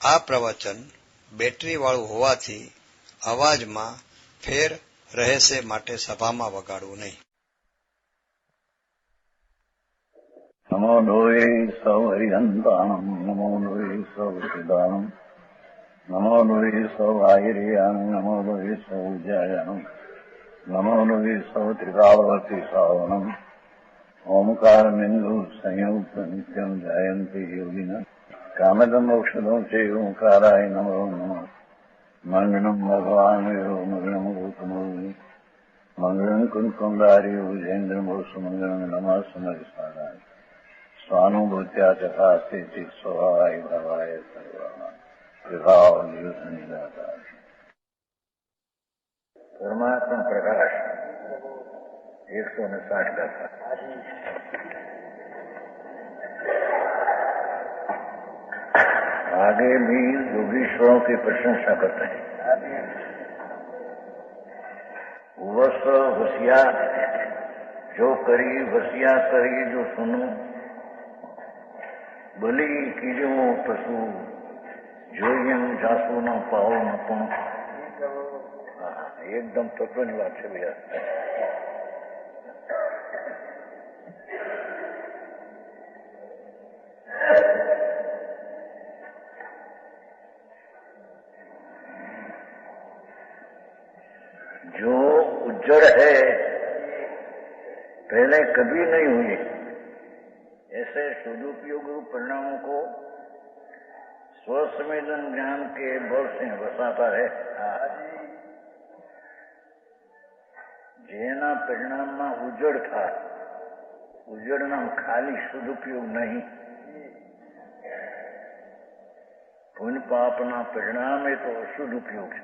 આ પ્રવચન બેટરીવાળું હોવાથી અવાજમાં ફેર રહેશે, માટે સભામાં વગાડવું નહીં. નમો લોહે સૌ હરિહંતાણમ, નમો લોહે સૌ સિદાનમ, નમો લોહે સૌ આહિર્યાણમ, નમો લોહે સૌ જયાણમ, નમો લોહે સૌ ત્રિકાવતી શ્રાવણમ. ઓમકાર બિંદુ સંયુક્ત નિત્યમ જયંતિ યોગિન કામદમ મોક્ષદો છે ઓંકારાય નમો નમઃ. મંગળમ ભગવાન વિરો મંગળમ ગૌતમો મંગળમ કુંકુંડાર્યો જૈન્દ્રમો સુમંગળમ નમઃ સમરિસારાય સ્વાનુભૂત્યા ચકાસ્તે સ્વભાવાય ભવાય સર્વા વિભાવ નિદાતા. પરમાત્મા પ્રકાશ 160 ગાથા. आगे भी योगीश्वरों की प्रशंसा करते हैं. वस वसिया जो करी वसिया करी जो सुनो बलि कीजो पशु જોઈએમ જાસુ ન પાઓ ન પણ. એકદમ તત્વની વાત છે ભૈયા. जो उज्जड़ है पहले कभी नहीं हुई, ऐसे सदुपयोग रूप परिणामों को स्वसंवेदन ज्ञान के बल से वसाता है. જેના પરિણામમાં ઉજ્જડ था, ઉજ્જડના ખાલી સદુપયોગ નહીં, પુણ્ય પાપના પરિણામે તો સદુપયોગ છે.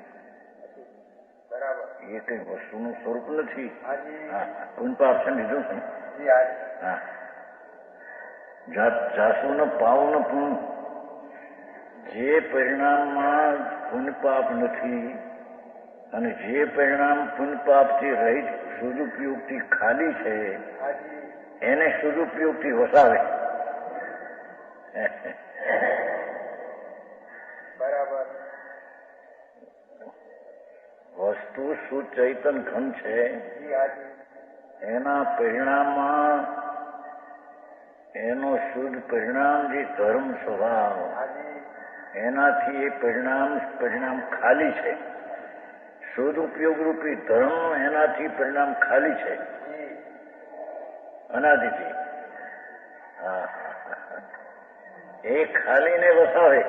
એ કઈ વસ્તુનું સ્વરૂપ નથી. પુણ્ય પાપ છે લીધું છે. જાસુ ન પાવ ન પુણ્ય, જે પરિણામમાં પુણ્ય પાપ નથી અને જે પરિણામ પુણ્ય પાપથી રહિત સદુપયોગથી ખાલી છે એને સદુપયોગથી વસાવે. બરાબર. વસ્તુ શુદ્ધ ચૈતન ઘન છે, એના પરિણામમાં એનો શુદ્ધ પરિણામ જે ધર્મ સ્વભાવ, એનાથી એ પરિણામ ખાલી છે. શુદ્ધ ઉપયોગ રૂપી ધર્મ એનાથી પરિણામ ખાલી છે અનાદિથી. એ ખાલીને વસાવે.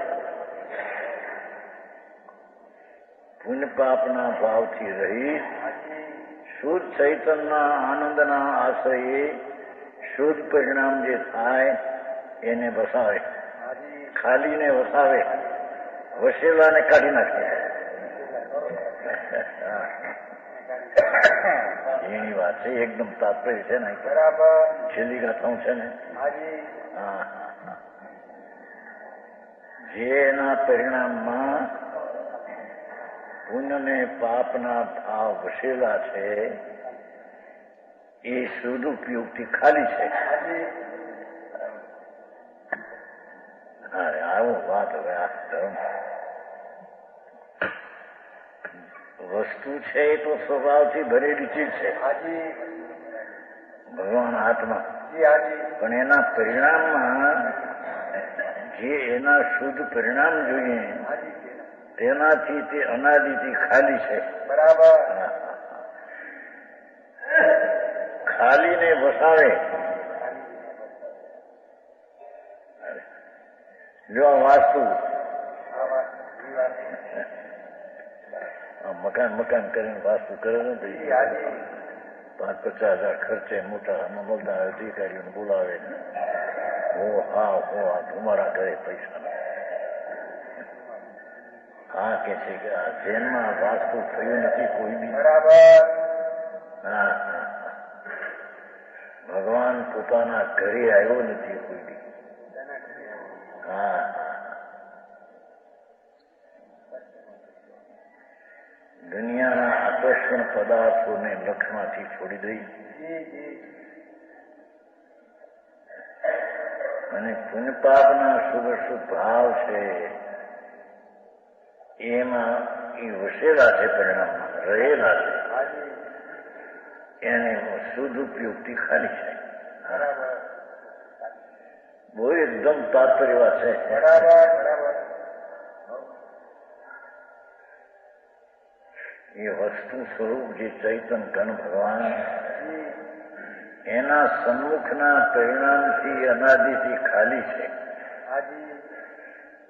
પુણ્ય પાપના ભાવથી રહિત શુદ્ધ ચૈતનના આનંદના આશ્રયે શુદ્ધ પરિણામ જે થાય એને વસાવે. ખાલીને વસાવે, વસેલાને કાઢી નાખે. એની વાત છે, એકદમ તાત્પર્ય છે ને. બરાબર. છેલ્લી ગાથાઓ છે ને. જેના પરિણામમાં પુણ્ય ને પાપના ભાવ વસેલા છે એ સદુપયોગથી ખાલી છે. આવું વાત. હવે આ ધર્મ વસ્તુ છે એ તો સ્વભાવથી ભરેલી ચીજ છે, ભગવાન આત્મા. પણ એના પરિણામમાં જે એના શુદ્ધ પરિણામ જોઈએ તેનાથી તે અનાદિથી ખાલી છે. બરાબર. ખાલીને વસાવે. જો આ વાસ્તુ મકાન કરીને વાસ્તુ કરે ને તો 5-50,000 ખર્ચે મોટા અમલદાર અધિકારીઓને બોલાવે. તમારા ઘરે પૈસા કે છે કે આ જેનમાં વાસ્તુ થયું નથી કોઈ બી. બરાબર. ભગવાન પોતાના ઘરે આવ્યો નથી કોઈ બી. દુનિયાના આકર્ષણ પદાર્થોને લક્ષમાંથી છોડી દઈ અને પુણ્ય પાપના શુભ ભાવ છે એમાં એ વસેલા છે, પરિણામમાં રહેલા છે, એને શુદ્ધ ઉપયોગથી ખાલી છે. બહુ એકદમ તાત્પર્ય વાત છે. એ વસ્તુ સ્વરૂપ જે ચૈતન ઘન ભગવાન એના સન્મુખના પરિણામથી અનાદિથી ખાલી છે.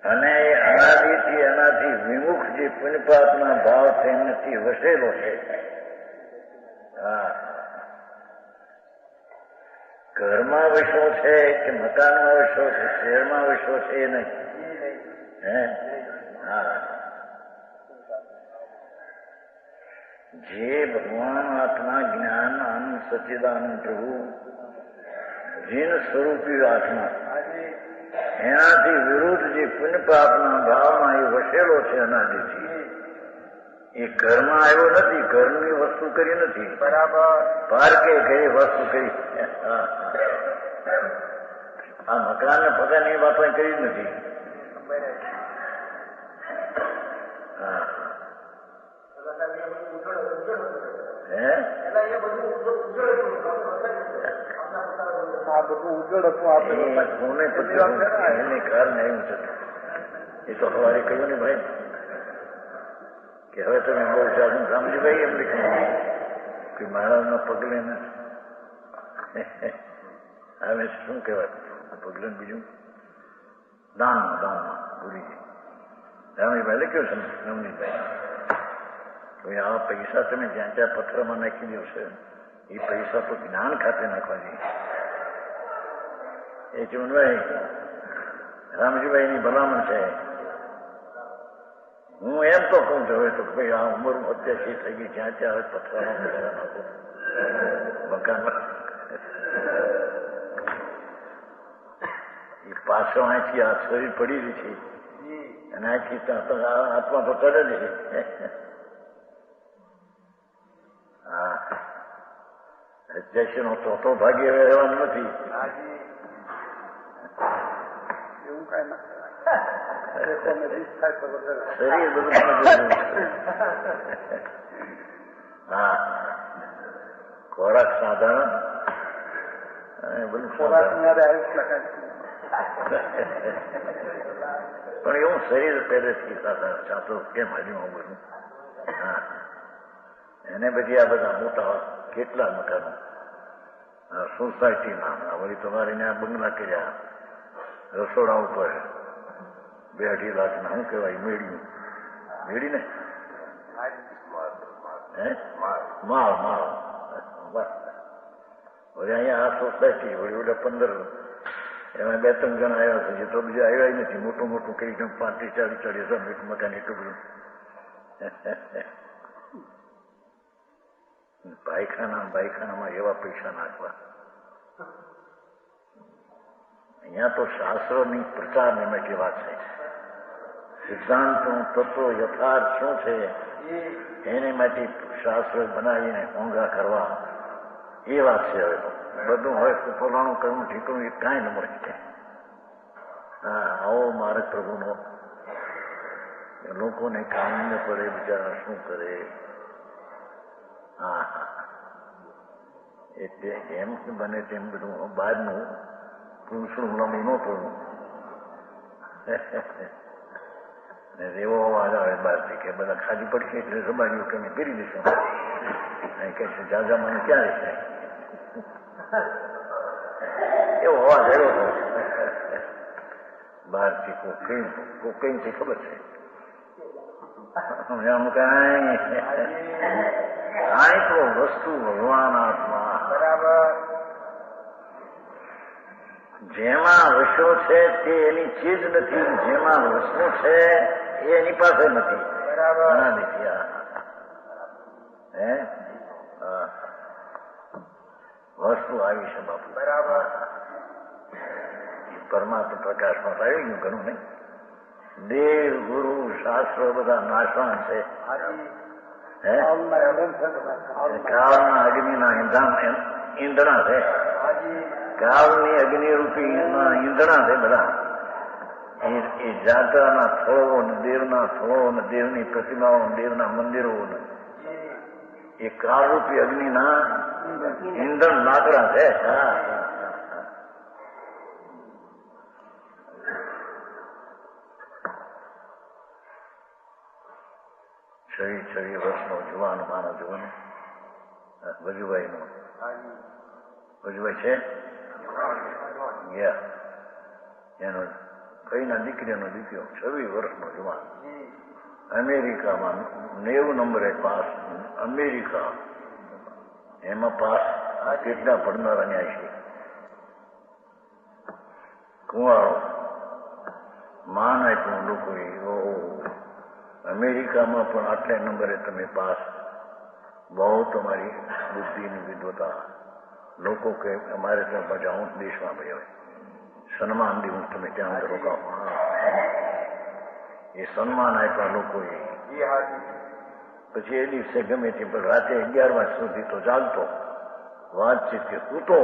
અને એ અનાદિથી એનાથી વિમુખ જે પુણ્યપાપના ભાવ તેનાથી વસેલો છે. હા, ઘરમાં વસો છે કે મકાનમાં વસો છે, શહેરમાં વસો છે એ નહીં. હે, હા, જે ભગવાન આત્મા જ્ઞાન આનંદ સચ્ચિદાનંદ પ્રભુ જીન સ્વરૂપી આત્મા એનાથી વિરુદ્ધ જે પુણ્યપાપના ભાવમાં એ વસેલો છે અનાદિથી, એ ઘરમાં આવ્યો નથી, ઘરની વસ્તુ કરી નથી, પાર્કે ગઈ વસ્તુ કરી. આ મકાનને પગારની વાત કરી નથી. કોને પછી એને કારણે આવ્યું છે. એ તો સવારે કહ્યું ને ભાઈ કે હવે તમે બહુ જાજુ રામજીભાઈ એમ લખ્યું કે મહારાજના પગલે ને હવે શું કહેવાય પગલે બીજું દાનમાં ભૂલી રામજીભાઈ લખ્યું છે રમણીભાઈ આ પૈસા તમે જ્યાં ત્યાં પથ્થરમાં નાખી દો છે એ પૈસા તો જ્ઞાન ખાતે નાખવા જોઈએ. એ ચુનભાઈ રામજીભાઈની ભલામણ છે. હું એમ તો કહું છું હવે તો ભાઈ આ ઉંમર 85 થઈ ગઈ, જ્યાં ત્યાં હવે પથ્થરમાં પૈસા નાખો મકાનમાં. એ પાછો અહીંથી આ શરીર પડી રહી છે અને અહીંથી આત્મા તો ચડે જ છે. હા, 85 નો ચોથો ભાગ્ય હવે રહેવાનું નથી. શરીર બધું. હા, ખોરાક સાધારણ અને બધું પણ એવું શરીર પહેલેથી સાધારણ છાતો કેમ હજુ બધું. હા, એને પછી આ બધા મોટા કેટલા મકાનો સોસાયટીના વળી તમારે ત્યાં બંગલા કર્યા રસોડા ઉપર 2-2.5 લાખના શું કહેવાય મેળી ને માળ વળી અહીંયા આ સોસાયટી વળી ઓલા 15 એમાં 2-3 જણા આવ્યા છે. જે તો બીજા આવ્યા નથી. મોટું કરી 35-40 મકાન એટલું બધું. બાયખાનામાં એવા પૈસા નાખવા. અહીંયા તો શાસ્ત્રોની પ્રચારની માટે વાત છે. સિદ્ધાંતો તત્વો યથાર્થ શું છે એને માટે શાસ્ત્રો બનાવીને ઊંઘા કરવા એ વાત છે. હવે બધું હોય ફલાણું કરવું ઠીકણું એ કાંઈ ન મળે. હા, આવો માર્ગ પ્રભુનો લોકોને કામ ન પડે, બિચારા શું કરે. હા, એટલે એમ બને તેમ બધું બહારનું પુરુષનું લંબુ ન પડવું ને રેવો અવાજ આવે બહારથી કે બધા ખાલી પડશે એટલે રબાડીઓ કે અમે કરી દઈશું. અહીં કહે છે જાજા મને ક્યાં રહેશે એવો અવાજ આવ્યો બહારથી કોકઈથી ખબર છે. આમ કાંઈ તો વસ્તુ ભગવાન આત્મા જેમાં વસો છે તે એની ચીજ નથી, જેમાં વસ્તુ છે એ એની પાસે નથી. વસ્તુ આવી છે બાપુ. પરમાત્મા પ્રકાશમાં આવી ગયું ઘણું નહીં. દેવ ગુરુ શાસ્ત્રો બધા નાશવાન છે. કાળના અગ્નિના ઈંધણા છે. કાળની અગ્નિરૂપી ઈંધણા છે બધા. એ જાત્રાના સ્થળો અને દેવના સ્થળો અને દેવની પ્રતિમાઓ દેવના મંદિરો એ કાળરૂપી અગ્નિના ઈંધણ લાકડા છે. છવ્વીસ વર્ષનો જુવાન માનો જુવાન વજુભાઈ નો વજુભાઈ છે ગયા એનો કઈના દીકરીનો દીકરો 26 વર્ષનો જુવાન અમેરિકામાં 90 નંબરે પાસ. અમેરિકા એમાં પાસ કેટલા ભણનારા ન્યાય છે. કુંવાળો માન આપ્યું લોકોએ અમેરિકામાં પણ આટલા નંબરે તમે પાસ. બહુ તમારી બુદ્ધિની વિદ્વતા. લોકો કે અમારે ત્યાં પાછા હું દેશમાં ભાઈ સન્માન દેવું તમે ત્યાં રોકાવો. એ સન્માન આપ્યા લોકોએ. પછી એ દિવસે ગમે તે પણ રાતે 11 વાગ્યા સુધી તો જાગતો વાતચીત કે સૂતો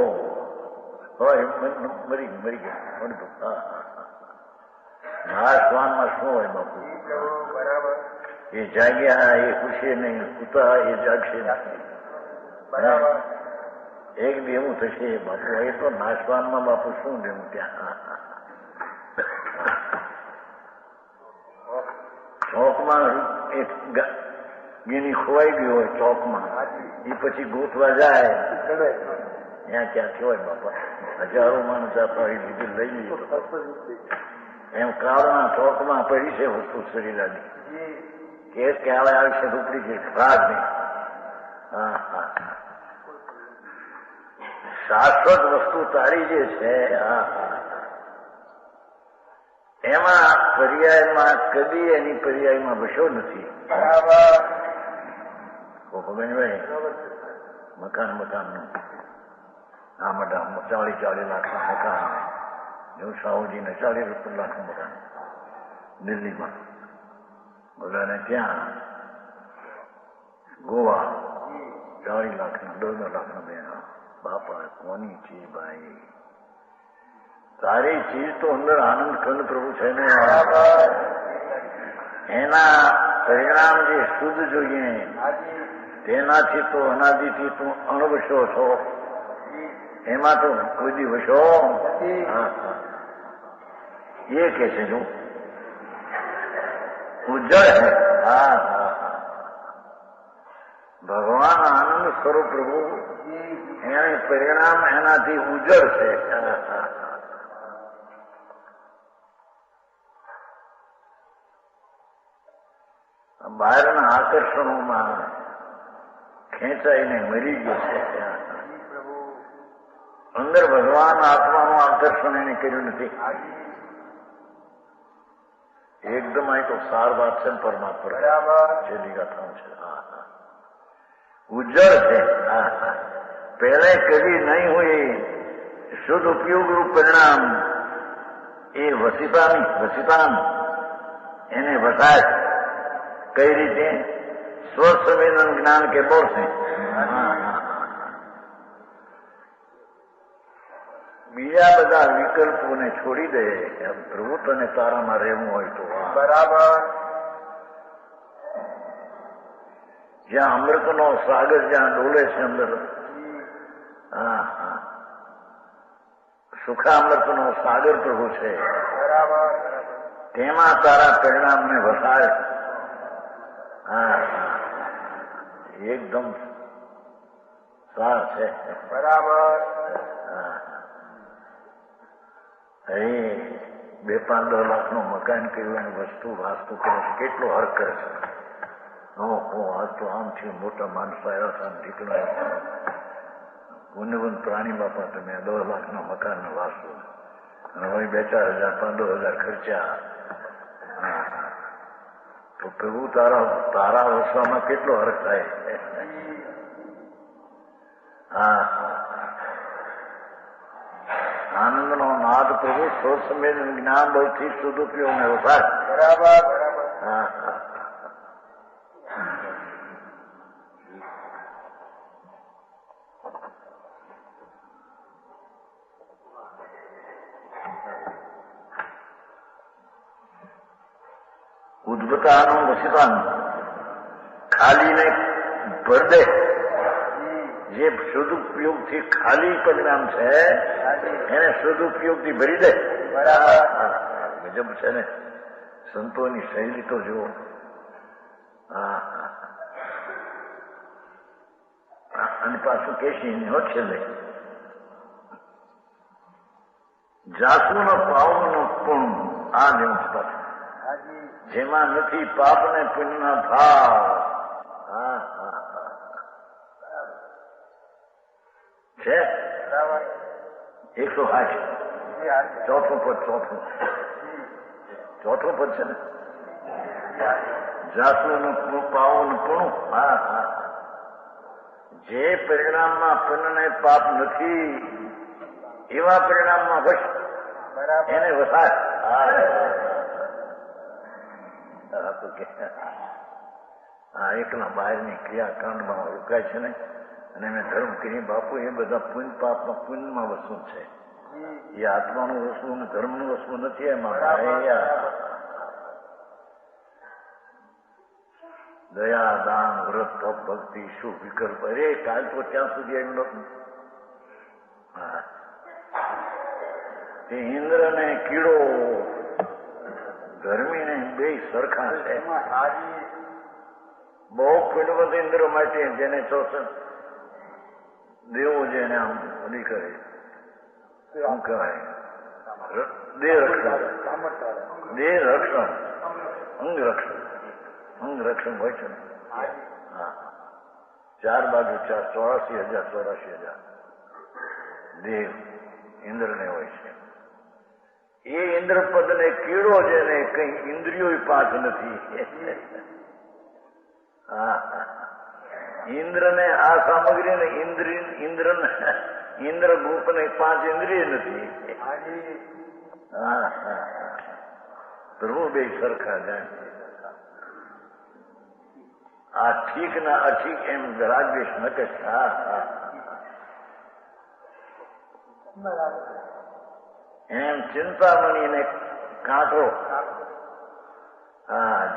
મરી ગયા મળતું. નાશવાનમાં શું હોય બાપુ? એ જાગ્યા એ ખુશી નહીં, સૂતા એ જાગશે નહીં. એક બી એવું થશે બાપુ. એ તો નાશવાનમાં બાપુ શું દેવું ત્યાં? ચોકમાં એક ગીની ખોવાઈ ગયું હોય ચોકમાં, એ પછી ગોતવા જાય ત્યાં ક્યાંથી હોય બાપા? હજારો માણસ આપણી લીધી લઈ લીધો. એમ કાળના ચોકમાં પડી છે વસ્તુ શરીરાની કે ક્યારે આવશે ઉપડી છે ભાગ નહીં. શાશ્વત વસ્તુ તારી જે છે એમાં પર્યાયમાં કદી એની પર્યાયમાં વશો નથી. મકાનનું આ મોટા 40 લાખના મકાન, એવું સાહુજીને 40 લાખનું મકાન દિલ્હીમાં. બધાને ત્યાં ગોવા 40 લાખના 15 લાખના બેન. બાપા કોની છે ભાઈ? તારી ચીજ તો અંદર આનંદ કંદ પ્રભુ છે ને. એના પરિણામ જે શુદ્ધ જોઈએ તેનાથી તો અનાદિથી તું અણવશો છો. એમાં તો કોઈ દી વશો એ કે છે જો ઉજ્જળ હે. ભગવાન આનંદ સ્વરૂપ પ્રભુ એને પરિણામ એનાથી ઉજ્જળ છે. બહારના આકર્ષણોમાં ખેંચાઈને મરી ગયો છે. અંદર ભગવાન આત્માનું આકર્ષણ એને કર્યું નથી. એકદમ અહીં તો સાર વાત છે પરમાત્મા છેલ્લી ગાથાઓ છે. ઉજ્જળ છે. પહેલે કદી નહીં હોય શુદ્ધ ઉપયોગ રૂપ પરિણામ એ વસિતાન એને વસાય. કઈ રીતે? સ્વસંવેદન જ્ઞાન કે બોલશે. બીજા બધા વિકલ્પોને છોડી દે. પ્રભુ તને તારામાં રહેવું હોય તો બરાબર. જ્યાં અમૃતનો સાગર જ્યાં ડોલે છે અંદર, સુખામૃતનો સાગર પ્રભુ છે. બરાબર. તેમાં તારા પરિણામને વસાય. એકદમ સાર છે. બરાબર. 2-5-10 લાખનું મકાન કર્યું અને વસ્તુ વાસ્તુ કરે છે. કેટલો હર્ક કરે છે. આજ તો આમ છે મોટા માણસો આવ્યા છે, ઠીકણા પુણ્યવંત પ્રાણી બાપા તમે 10 લાખના મકાન વાસ્તુ અને હવે 2-4,000-15,000 ખર્ચા. તો પ્રભુ તારા વસવામાં કેટલો હર્ક થાય. આનંદનો નાદ પ્રભુ સ્વસંવેદન જ્ઞાન બળથી સદુપયોગને વસાય. બરાબર. વૃતાનું વસિતાનું ખાલીને ભર દે, જે સદુપયોગથી ખાલી પરિણામ છે એને સદુપયોગથી ભરી દે. ગજબ છે ને સંતોની શૈલી તો જુઓ. અને પાછું કેશી હો છેલ્લે જાસુનો પાવનો પૂર્ણ આ જેવું છે પાછું, જેમાં નથી પાપ ને પુણ્યના ભાવ. છે 108 ચોથું પદ છે ને જાસુનું પાવનું પૂર્ણ. જે પરિણામમાં પુણ્ય પાપ નથી એવા પરિણામમાં વશ એને વસાય. એકલા બહારની ક્રિયાકાંડમાં રોકાય છે ને, અને મેં ધર્મ કરી બાપુ એ બધા પુણ્ય પાપમાં પુણ્યમાં વસ્તુ છે, એ આત્માનું વસ્તુ અને ધર્મનું વસ્તુ નથી. એમાં દયા દાન વ્રત તપ ભક્તિ શું વિકલ્પ, અરે કાલ તો ત્યાં સુધી એમ નતું. તે ઇન્દ્ર ને કીડો ગરમી ને બે સરખા છે. બહુ પુણ્યવંત ઇન્દ્ર માટે જેને ચોસઠ દેવો જેને આમ ઓલી કરે શું કહેવાય દેહ રક્ષણ અંગ રક્ષણ હોય છે ને. ચાર બાજુ 84,000 દેવ ઇન્દ્રને હોય છે. એ ઇન્દ્રપદ ને કીડો જેને કઈ ઇન્દ્રિયો પાસ નથી. ઇન્દ્રને આ સામગ્રી ને ઇન્દ્રગુપ્ત ને 5 ઇન્દ્રિય નથી. પ્રભુ બે સરખા જાય. આ ઠીક ના અઠીક એમ રાગદેશ નકે. એમ ચિંતામણી ને કાંટો.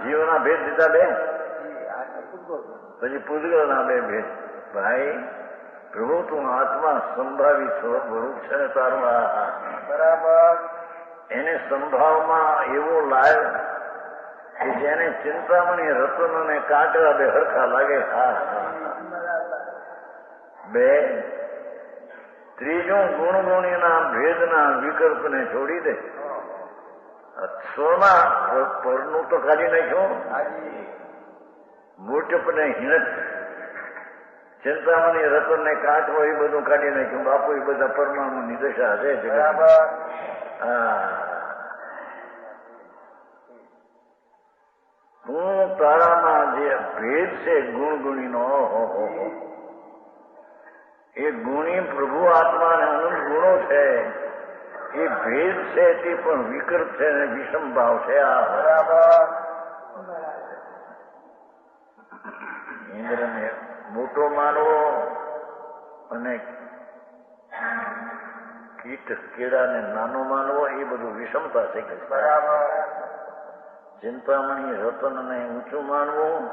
જીવના ભેદ દીધા બે, પછી પૂતગલ ના બે ભેદ. ભાઈ પ્રભુ તું આત્મા સંભાવી સ્વરૂપ છે ને તારું. બરાબર. એને સંભાવમાં એવો લાય કે જેને ચિંતામણી રતન અને કાંકરા બે હરખા લાગે. બે ત્રીજું ગુણગુણીના ભેદના વિકલ્પને છોડી દે. સોના પરનું તો કાઢી નાખ્યું, મોટપને હિણત ચિંતામણી રતન ને કાંકરો એ બધું કાઢી નાખ્યું. બાપુ એ બધા પરમાણુ ની દશા છે. હું તારામાં જે ભેદ છે ગુણગુણીનો, એ ગુણી પ્રભુ આત્મા અને અનંત ગુણો છે. એ ભેદ છે તે પણ વિકલ્પ છે અને વિષમ ભાવ છે. ઇન્દ્રને મોટો માનવો અને કીડાને નાનો માનવો એ બધું વિષમતા છે. ચિંતામણી રતનને ઊંચું માનવું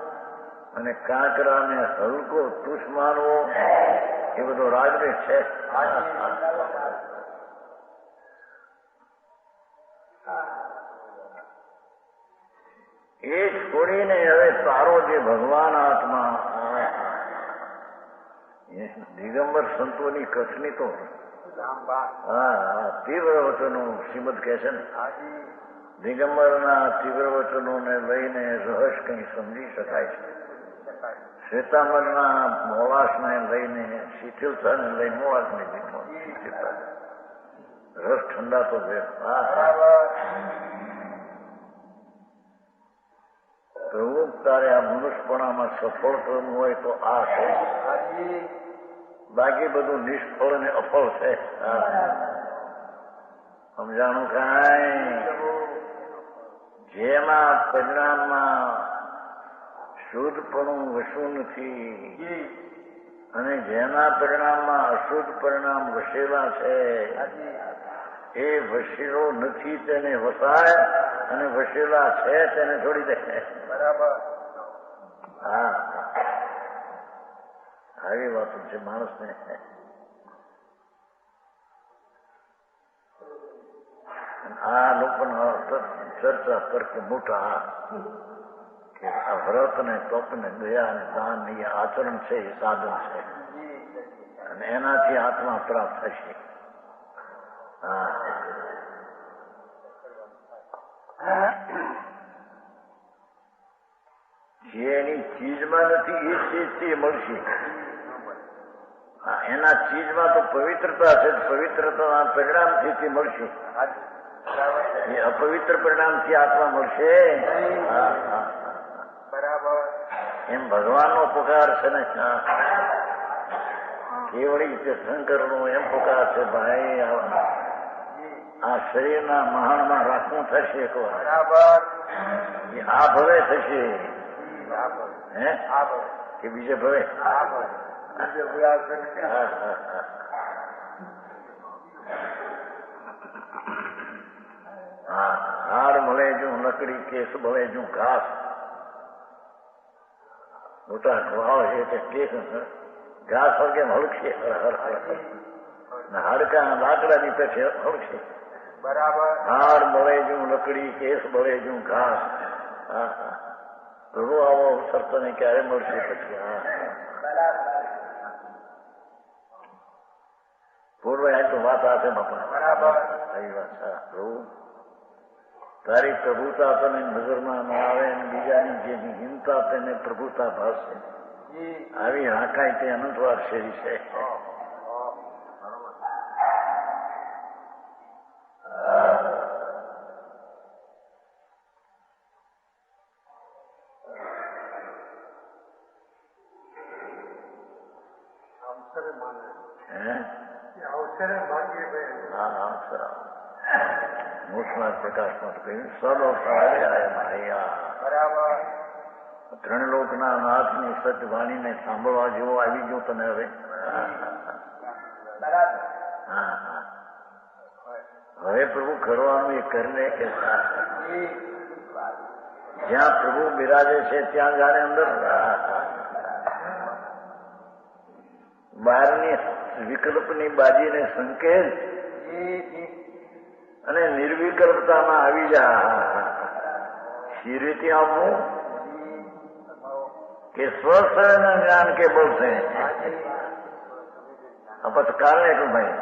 અને કાંકરાને હલકો તુષ માનવો એ બધો રાગદેશ છે. એ છોડીને હવે તારો જે ભગવાન આત્મા, દિગંબર સંતોની કથની તો તીવ્ર વચનો શ્રીમદ કહે છે ને. દિગંબરના તીવ્ર વચનોને લઈને રહસ્ય કંઈ સમજી શકાય છે. શ્વેતાંબરના મોળાશને લઈને શિથિલતાને લઈને મોળાશની શિથિલતા રસ ઠંડા તો છે. પ્રભુ તારે આ મનુષ્યપણામાં સફળ થવું હોય તો આ છે, બાકી બધું નિષ્ફળ ને અફળ છે. સમજાણું કાંઈ? જેમાં પરિણામમાં શુદ્ધપણું વસવું નથી અને જેના પરિણામમાં અશુદ્ધ પરિણામ વસેલા છે એ વસેલો નથી તેને વસાય અને વસેલા છે તેને છોડી દે. બરાબર. હા, આવી વાતો છે માણસને. આ લોકોના ચર્ચા તર્ક મોટા કે આ વ્રત ને તપ ને દયા અને દાન ને એ આચરણ છે, એ સાધન છે અને એનાથી આત્મા પ્રાપ્ત થશે. હા, જે એની ચીજમાં નથી એ ચીજથી મળશે. એના ચીજમાં તો પવિત્રતા છે, પવિત્રતાના પરિણામથી તે મળશે. એ અપવિત્ર પરિણામથી આત્મા મળશે. બરાબર. એમ ભગવાનનો પુકાર છે ને, કેવળી રીતે શંકરનો એમ પુકાર છે, ભાઈ આ શરીરના મહાણમાં રાખવું થશે એકવાર. બરાબર. આ ભવે થશે. હે આ ભવે કે બીજે ભવે? આ ભવે. હાર મળે જો લકડી, કેસ મળે જો ઘાસ. મોટા ખવાઓ છે તે કેસ ઘાસ વગે હળશે, હાડકા લાકડાની પેઠે હળશે. બરાબર. હાર મળે જો લકડી, કેસ મળે જો ઘાસ. પ્રભુ આવો અવસર તને ક્યારે મળશે પછી? પૂર્વ આ તો વાત આ છે બાપા. બરાબર. આવી વાત છે. પ્રભુ તારી પ્રભુતા તને નજરમાં ન આવે અને બીજાની જેની હિંમતા તેને પ્રભુતા ભાવશે. આવી હાકાય તે અનંતવાર શેરી છે. પ્રકાશમાં કહ્યું સદો બરાબર. ત્રણ લોકના નાથની સત્ય વાણીને સાંભળવા જેવો આવી ગયો તને હવે. હવે પ્રભુ કરવાનું એ કરીને કે જ્યાં પ્રભુ બિરાજે છે ત્યાં જાણે અંદર બહારની વિકલ્પની બાજીને સંકેત અને નિર્વિકલ્પતામાં આવી જા. સી રીતે આવવું કે સ્વસ્વના જ્ઞાન કે બોલશે પછી કારણે કે ભાઈ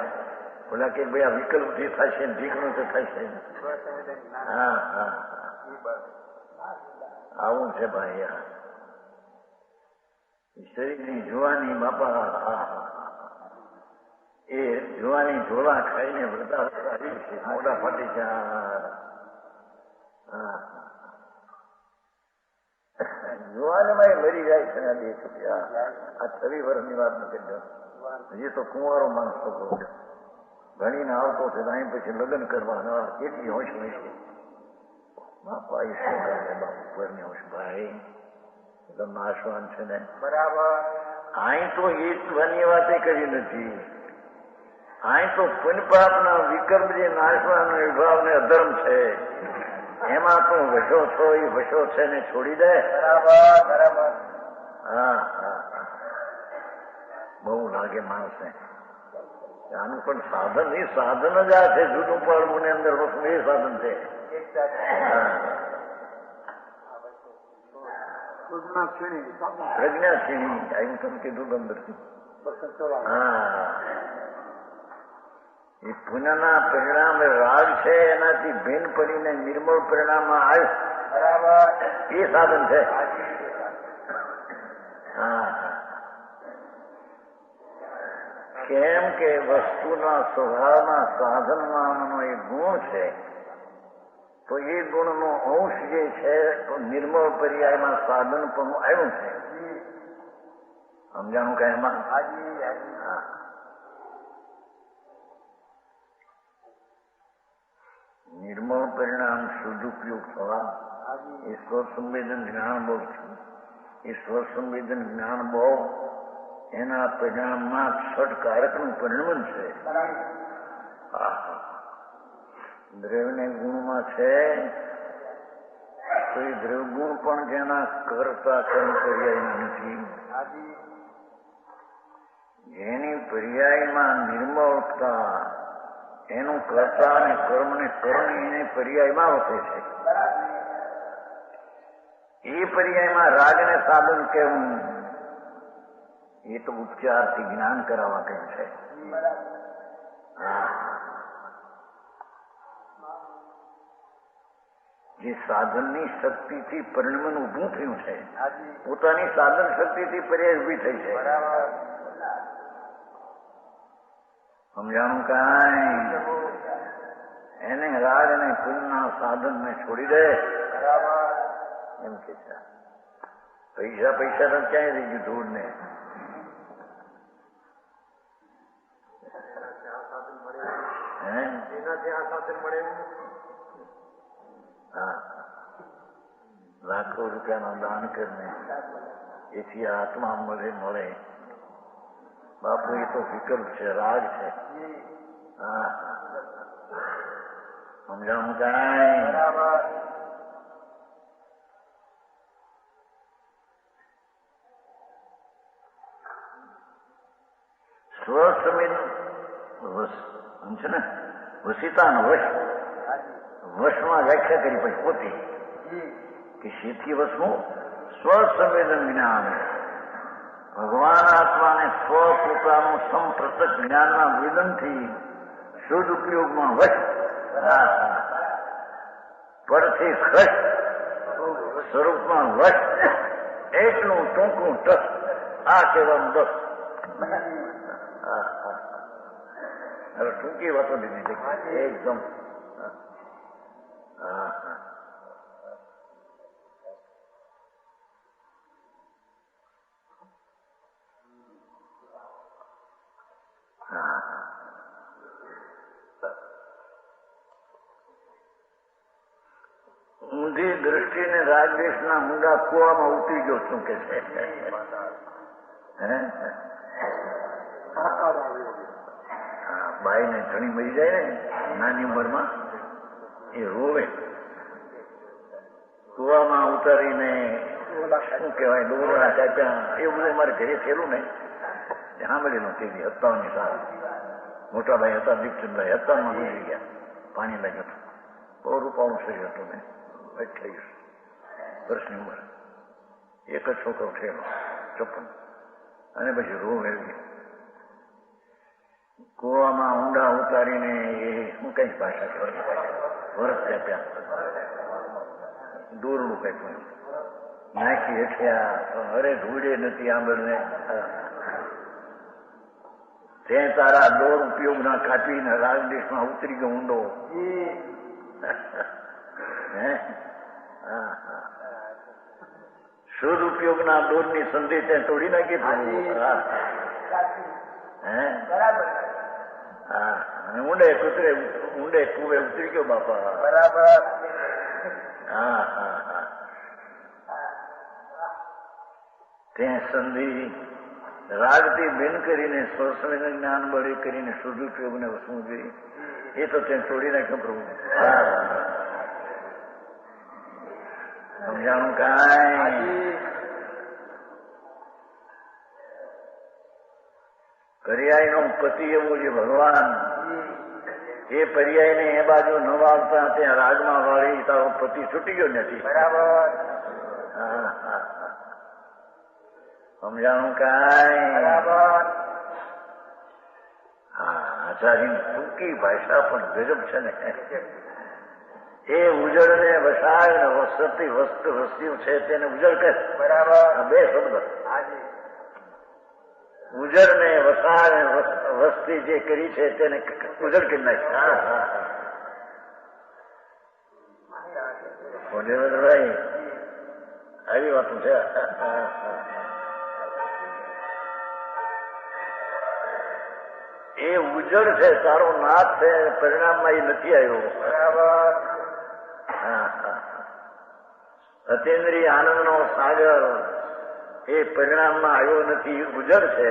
બોલા કે ભાઈ આ વિકલ્પથી થશે ને ઠીકનું તો થશે. હા હા, આવું છે ભાઈ. શરીરની જોવાની બાપા એ જોવાની ઝોલા ખાઈને બધા મોઢા ફાટી ગયા. જોવાનમાં મરી જાય છે ને દેશ. આ 6 વર્ષની વાત નથી. હજી તો કુંવારો માણસ છોકરો છે, ભણીને આવતો છે, અહીં પછી લગ્ન કરવાના કેટલી હોશ હોય છે બાપા. એ શું કરે બાપુ ઘરની હોશ ભાઈ, નાશવાન છે ને. બરાબર. અહીં તો એ ધ્વની વાતે કરી નથી. અહીં તો પુનપાપના વિકલ્પ જે નાશવાનો વિભાવ ને અધર્મ છે એમાં તું વશો છો, એ વશો છે ને છોડી દે. બરાબર. બરાબર. હા હા, બહુ લાગે માણસને. આનું પણ સાધન એ સાધન જ આ છે. જુદું પાડવું ને અંદર વસ્તુ એ સાધન છે. પ્રજ્ઞા છીણી આવું તમે કીધું અંદરથી. હા, એ પુનઃના પરિણામ રાગ છે એનાથી ભિન્ન પડીને નિર્મળ પરિણામમાં આવ્યું. બરાબર. એ સાધન છે. હા, કેમ કે વસ્તુના સ્વભાવના સાધનમાંનો એક ગુણ છે, તો એ ગુણનો અંશ જે છે તો નિર્મળ પર્યાયમાં સાધન પણ આવ્યું છે. સમજાણું કઈ એમાં? હા, નિર્મળ પરિણામ શુદ્ધ ઉપયોગ થવા એ સ્વસંવેદન જ્ઞાન બહુ છે. એ સ્વસંવેદન જ્ઞાન બહુ એના પરિણામમાં ષટકારકનું પરિણમન છે. દ્રવ્યને ગુણમાં છે તો એ દ્રવગુણ પણ જેના કરતા કર્મ પર્યાયના નથી. હાજી જેની પર્યાયમાં નિર્મળતા એનું કર્તા અને કર્મને કરણી એને પર્યાયમાં વપે છે. એ પર્યાયમાં રાજને સાધન કેવું એ તો ઉપચારથી જ્ઞાન કરાવવા કેમ છે. જે સાધનની શક્તિથી પરિણમન ઊભું થયું છે, પોતાની સાધન શક્તિથી પર્યાય ઊભી થઈ છે. સમજાણું કાંઈ? એને રાગ અને પુણ્યના સાધનને છોડી દે એમ કે પૈસા પૈસા તો ક્યાંય રહી ગયું ધૂળ ને. લાખો રૂપિયાનું દાન કરીને એથી આત્મા મળે. બાપુ એ તો વિકલ્પ છે, રાગ છે. સમજાણું કાંઈ? સ્વસમિત છે ને વસિતાનો વશમાં વ્યાખ્યા કરી પછી પોતે કે શેથી વશનું સ્વસંવેદન જ્ઞાન. ભગવાન આત્માને સ્વ પોતાનું સંપ્રતક જ્ઞાનના વેદનથી શુદ્ધ ઉપયોગમાં વશ, પરથી ખશ, સ્વરૂપમાં વશ, એકનું ટૂંકું ટસ, આ કહેવાનું દસ. હવે ટૂંકી વાતો લીધી એકદમ. ઊંધી દ્રષ્ટિને રાગદેશના ઊંડા કુવામાં ઉતરી ગયો શું કે છે. બાઈને ધણી મરી જાય ને નાની ઉંમરમાં એ રોવે. કુવામાં ઉતારીને શું કહેવાય દોરડા ચાપ્યા એવું બધું મારે ઘરે થયેલું ને સાંભળેલું તે 57 સાલ. મોટા ભાઈ હતા દીપચંદભાઈ 57 ગુજરી ગયા. પાણી લાગ્યું હતું. બહુ રૂપાળું શરીર હતું ને 28 વર્ષની ઉંમર. એક જ છોકરો થયેલો 54. અને પછી રોગ આવી કુવામાં ઊંડા ઉતારીને એ શું કઈ ભાષા કહેવાય વરસ ચાપ્યા દોરડું કઈ પણ નાખી હેઠ્યા. અરે ધૂળે નથી આંબળને તે તારા દોર ઉપયોગના કાપીને રાજદેશમાં ઉતરી ગયો ઊંડો. શુદ્ધ ઉપયોગના દોરની સંધિ ત્યાં તોડી નાખી. ઊંડે કુવે ઉતરી ગયો બાપા. બરાબર. ત્યાં સંધિ રાગથી બેન કરીને સ્વસંવેદ જ્ઞાન બળે કરીને શુદ્ધ ઉપયોગને વસવું જોઈએ. એ તો ત્યાં છોડી નાખ્યો પ્રભુ. સમજાણું કાંઈ? પર્યાયનો પતિ એવો જે ભગવાન એ પર્યાયને એ બાજુ ન વાળતા ત્યાં રાગમાં વાળી તારો પતિ છૂટી ગયો નથી. બરાબર. સમજાણું કાંઈ? બરાબર. આચાર્યની ટૂંકી ભાષા પણ ગજબ છે ને. એ ઉજળને વસાય ને વસતી વસ્તુ વસ્તીઓ છે તેને ઉજળ કહે. બરાબર. બે શબ્દ. ઉજળ ને વસાય વસ્તી જે કરી છે તેને ઉજળ કરી નાખી. ભાઈ આવી વાતું છે. એ ઉજળ છે તારો નાથ છે પરિણામમાં એ નથી આવ્યો. બરાબર. અતેન્દ્રિય આનંદનો સાગર એ પરિણામમાં આવ્યો નથી. ઉજળ છે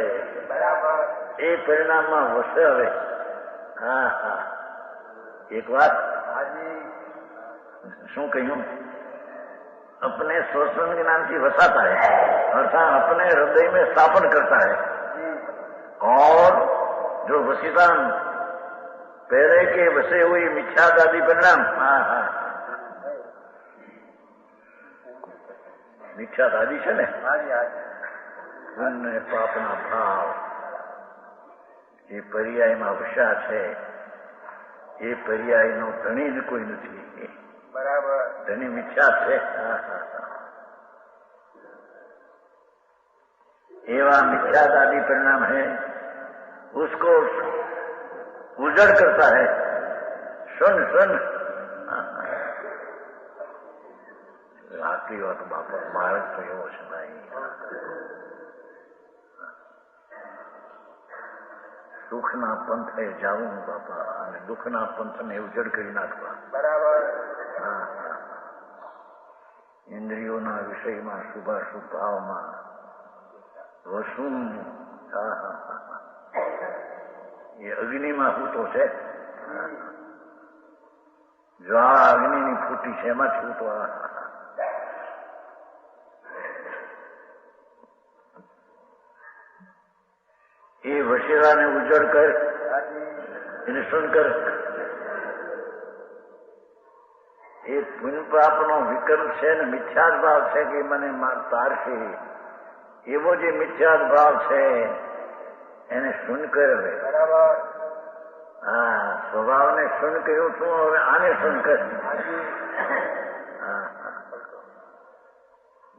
બરાબર. એ પરિણામમાં વસે. હવે એક વાત શું કહ્યું? अपने श्वसन ज्ञान की वसाता है अर्थात अपने हृदय में स्थापन करता है और जो वसीतान पहले के वसे हुई मिथ्याद आदि परिणाम मिथ्याद आदि છે ને પુણ્ય પાપના ભાવ એ પર્યાયમાં વસ્યા છે એ પર્યાયનો ધણી જ કોઈ નથી બરાબર ધણી મિથ્યા છે एवा मिथ्याद आदि परिणाम है उसको उजड़ करता है सुन आखिरी बात बापा मार्ग तो एवो છે ભાઈ સુખના પંથે જાવું બાપા અને દુઃખના પંથને ઉજડ કરી નાખવા બરાબર ઇન્દ્રિયોના વિષયમાં શુભાશુભ ભાવમાં વસુમ એ અગ્નિમાં ફૂટો છે જ્વાળા અગ્નિની ફૂટી છે એમાં છૂટો એ વશેરાને ઉજળ કર એને સુન કર એ પુણ્ય પાપનો વિકલ્પ છે ને મિથ્યાદ ભાવ છે કે મને તારશે એવો જે મિથ્યાદ ભાવ છે એને સુન કર બરાબર હા સ્વભાવને સુન કર્યું છું હવે આને સુન કર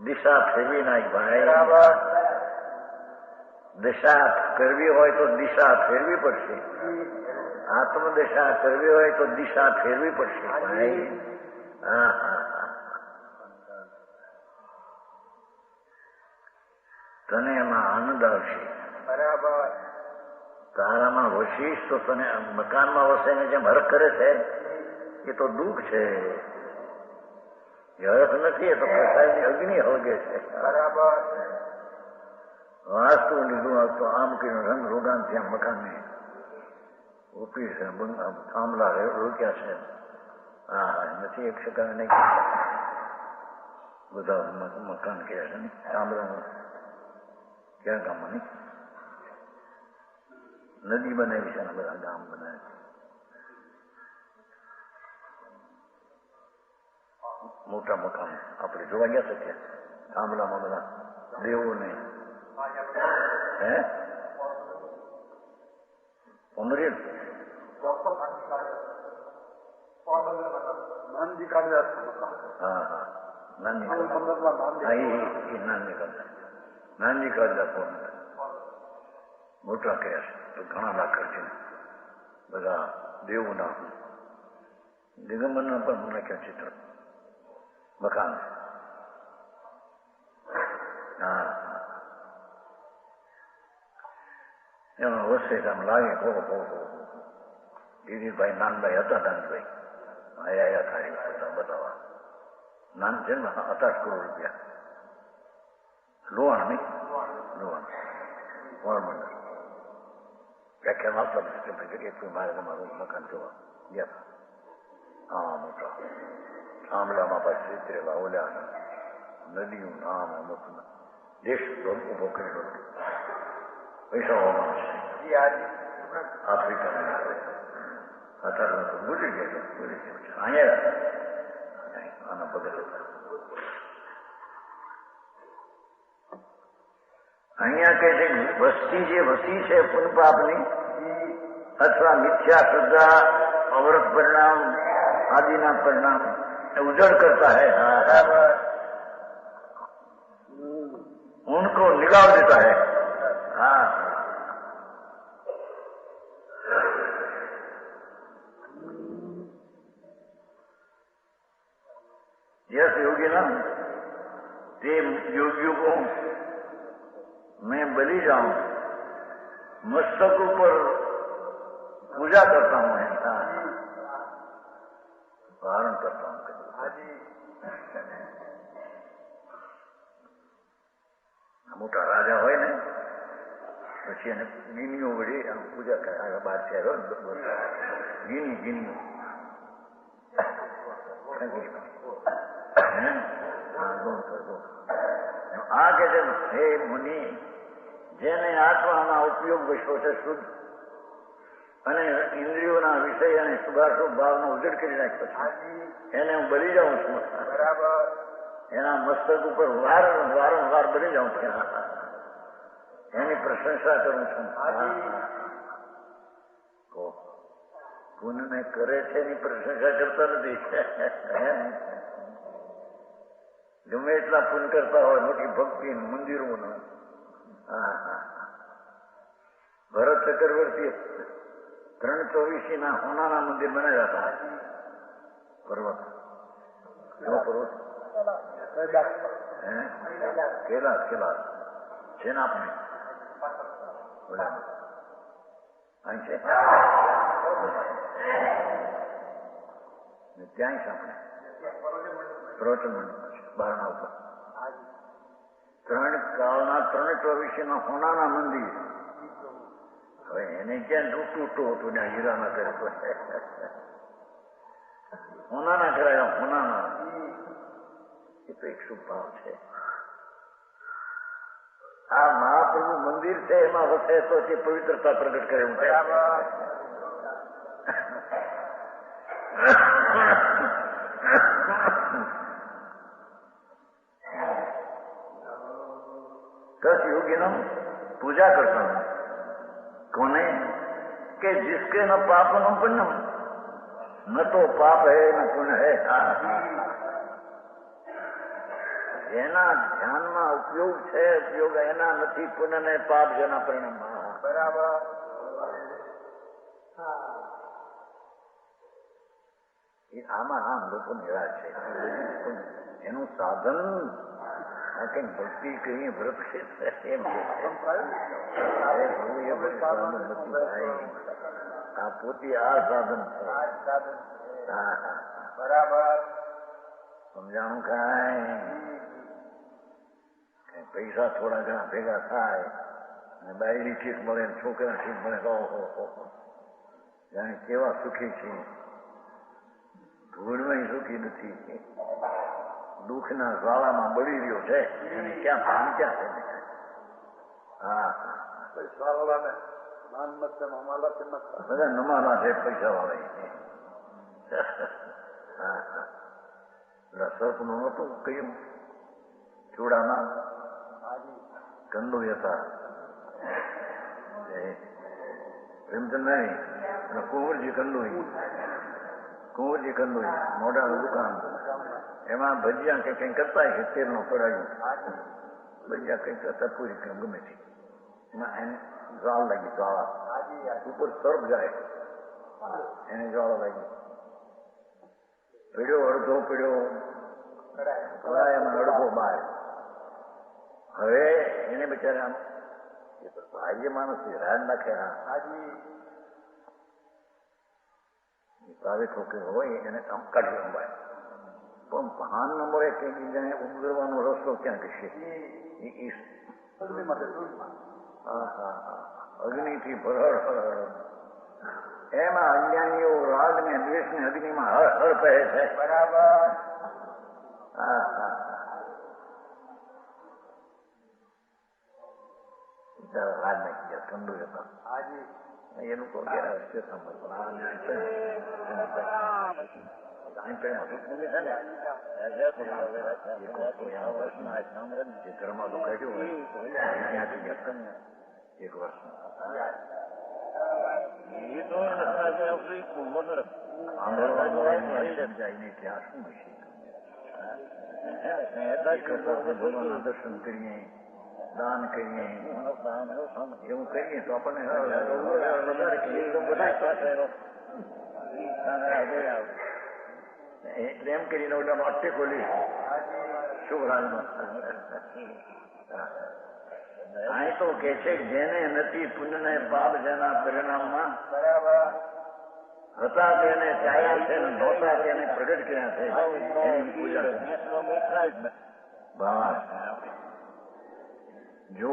દિશા ફેરવી નાખ ભાઈ બરાબર દિશા કરવી હોય તો દિશા ફેરવી પડશે આત્મદશા કરવી હોય તો દિશા ફેરવી પડશે ભાઈ તને એમાં આનંદ આવશે બરાબર તારામાં વશીશ તો તને મકાનમાં વસે જેમ હરખ કરે છે એ તો દુઃખ છે એ હરખ નથી એ તો પ્રસાદની અગ્નિ હળગે છે બરાબર વાસ્તુ લીધું તો આમ કરીને રંગ રોગાન ત્યાં મકાનને ઉપી છે થાંભલા રોક્યા છે હા નથી એક સેકન્ડ નહીં બધા મકાન કર્યા છે ને થાંભલાનું ક્યાં ગામમાં નહીં નદી બનાવી છે ને બધા ગામ બનાવે મોટા મકાન આપણે જોવા ગયા છે ત્યાં થાંભલામાં બધા દેવોને હે અમરેલ નાનજી કાઢ્યા હા હા નાની હા એ નાની કાઢતા નાની કાઢતા ફોન મોટા કર્યા છે તો ઘણા લાખ છે બધા દેવોના દિગંબરના પણ નાખ્યા ચિત્ર મકાન હા એમાં વસે આમ લાગે ગિરીશભાઈ નાનભાઈ હતા નાનભાઈ આયા ખાલી હતા બતાવવા નાન છે ને 7 કરોડ રૂપિયા લોણ નહીં લોણ વળમંડળ વ્યાખ્યાન આપતા એટલું મારે તમારું મકાન જોવા ગયા હા મોટા થાંભલામાં પાછી ચિત્રેલા ઓલ્યા નદીયું નામ મોટું દેશ ઉભો કરેલો પૈસાઓમાં છે આફ્રિકામાં અત્યારે તો ભૂલી ગયા અહીંયા આના પગલ હતા અહીંયા કહે છે વસ્તી જે વસી છે પુનપાપની અથવા મિથ્યા શ્રદ્ધા અવરત પરિણામ આદિના પરિણામ उजड़ करता है उनको निगाह देता है हाँ यस योगी ना ते योगियों को मैं बलि जाऊं मस्तक ऊपर पूजा करता हूं धारण करता हूं મોટા રાજા હોય ને પછી એને ગીનીઓ વડે પૂજા કરે બાર શહેરો ગીનીઓ કરજો. આ કે છે હે મુનિ, જેને આત્મામાં ઉપયોગ વિશ્વ છે શુદ્ધ અને ઇન્દ્રિયોના વિષય અને શુભાશુભ ભાવનો ઉજળ કરી નાખ્યો છે, એને હું બળી જાઉં છું. બરાબર. એના મસ્તક ઉપર વારંવાર બળી જાઉં છું, એની પ્રશંસા કરું છું. પુણ્ય કરે છે એની પ્રશંસા કરતા નથી. ગમે એટલા પુણ્ય કરતા હોય, મોટી ભક્તિ મંદિરોનું. ભરત ચક્રવર્તી 324 ના હોનાના મંદિર બનાવ્યા હતા. પર્વત પર્વત કેલાસ છે ને આપણે અહીં છે ત્યાં આપણે પ્રવચન મંડપ છે બહારના ઉપર. 3 કાળના 324 ના હોનાના મંદિર. હવે એને ક્યાં તૂટતું હતું ને હીરાના કરે હોનાના કરાયા. હોનાના એ તો એક શુભ ભાવ છે. આ મહાપ્રભુ મંદિર છે, એમાં વસે તો તે પવિત્રતા પ્રગટ કરે. હું कस योगिनम पूजा करता हूं. कोने के जिसके न पाप न पुण्यम, न तो पाप है न पुण्य है. જેના ધ્યાનમાં ઉપયોગ છે, ઉપયોગ એના નથી, પુણ્ય ને પાપ જેના પરિણામમાં. બરાબર. આમાં આમ લોકો નિરાશ છે. એનું સાધન કઈક ભક્તિ કહીએ, વ્રત ક્ષેત્ર એમ આ પોતે આ સાધન છે. બરાબર. સમજાણું કાંઈ પૈસા થોડા ઘણા ભેગા થાય અને બાયડી ઠીક મળે, છોકરા ઠીક મળે, જાણે કેવા સુખી છે. ધૂળમાં સુખી નથી, દુઃખના જ્વાળામાં બળી રહ્યો છે. એને ક્યાં ભાન ક્યાં છે? બધા નમાલા છે પૈસા વાળા. સર્પનું નહોતું કહ્યું ચૂડામાં કંદોઈ હતા પ્રેમચંદ નહીં અને કુંવરજી કંદોઈ મોઢાનું દુકાન. એમાં ભજીયા કંઈક કરતા છે, તેલનો કડાયું ભજીયા કંઈક કરતા પૂરી ગમે છે. એમાં એને જ્વાળ લાગી, જ્વાળા ઉપર સર્પ જાય, એને જ્વાળા લાગી. પીડ્યો અડધો પીડ્યો, એમાં અડધો બહાર. હવે એને બિચારા ભાગ્ય માણસ રાજ નાખે. પ્રાઇવેટ છોકરી હોય એને આમ કાઢી અંબાય, પણ ભાન ન મળે કે બીજાને ઉગરવાનો રસ્તો ક્યાં કહેશે? અગ્નિથી ભરડ. એમાં અજ્ઞાનીઓ રાગ ને દ્વેષ ને અગ્નિમાં હળ પહેરે છે. બરાબર. રાજ નાખી ગયા કંદુ હતા. એ લોકો ઘરમાં તો કાઢ્યું હોય એક વર્ષ ભગવાનના દર્શન કરીએ, દાન કરીએ, એવું કરીએ તો આપણને એમ કરીને ઓલાનો અટ્ટે ખોલી શુભરાજમાં. અહીં તો કે છે જેને નથી પુણ્ય ને પાપ જેના પરિણામમાં હતા તેને ચાયા છે, નહોતા તેને પ્રગટ કર્યા છે, એની પૂજા बस जो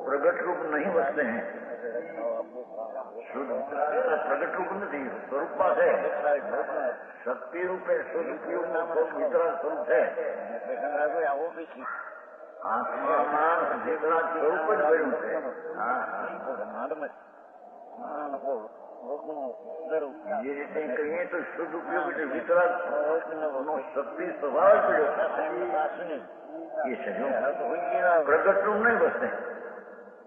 प्रगट रूप नहीं बसते हैं પ્રગટ રૂપ નથી, સ્વરૂપમાં છે. શક્તિ રૂપે સ્વરૂપ વિતરાગ સ્વરૂપ છે. આત્મામાં વિતરાગ સ્વરૂપ જ ભર્યું છે. જે રીતે કહીએ તો શુદ્ધ ઉપયોગ એટલે વિતરાગ નો શક્તિ સ્વભાવ જ પડ્યો એ છે. પ્રગટ રૂપ નહીં બસને